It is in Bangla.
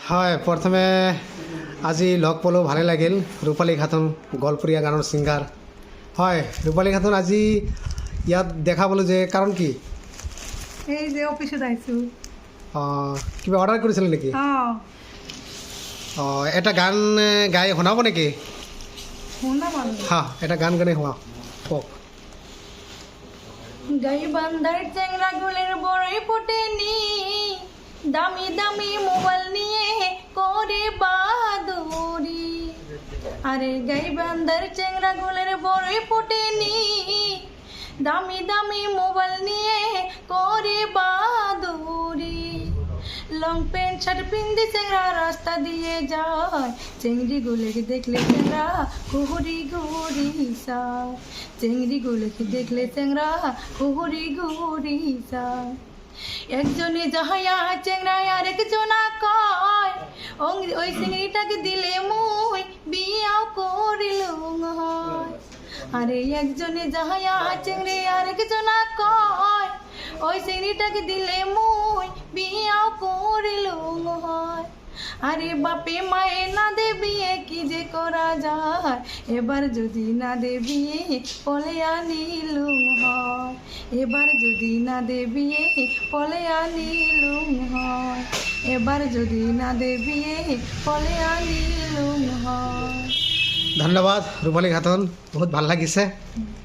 হয় প্ৰথমে আজি লগ পালোঁ ভালে লাগিল ৰূপালী খাতুন গোৱালপৰীয়া গানৰ ছিংগাৰ হয় ৰূপালী খাতুন আজি ইয়াত দেখা পালোঁ যে কাৰণ কি এই যে অফিসত আইছো কিবা অৰ্ডাৰ কৰিছিলে নেকি এটা গান গাই শুনাব নেকি শুনা মানে হা এটা গান গানে শুনা কওক গাইবান্ধার চেংরা গুলের বড়ই ফুটেনি দামি দামি মোবাইল নিয়ে করে বাদুরি আরে গাইবান্ধার চেংরা গুলের বড়ই ফুটেনি দামি দামি মোবাইল নিয়ে করে বাদুরি লং প্যান্ট শার্ট পিন্দি চেংরা রাস্তা দিয়ে যায় চেংড়ি গুলেকে দেখলে চেংরা ঘুরি ঘুরি যায় চেংড়ি গুলেকে দেখলে চেংরা ঘুরি ঘুরি যায় একজনে যাহায়া চেংরা আরেকজনা কয় ওই চিংড়িটাকে দিলে মুই বিয়াও করিলুম হয় আরে একজনে যাহায়া চেংড়ি আরেকজনা কয় ওই চিংড়িটাকে দিলে মুই বিয়াও করিলুম হয় আরে বাপে মায়ে না দে বিয়ে কি যে করা যায় এবার যদি না দে বিয়ে পলে আনিলুম হয় এবার যদি না দে বিয়ে পলে আনিলুম হয় এবার যদি না দে বিয়ে পলে আনিলুম হয় ধন্যবাদ ৰূপালী খাতুন বহুত ভাল লাগিছে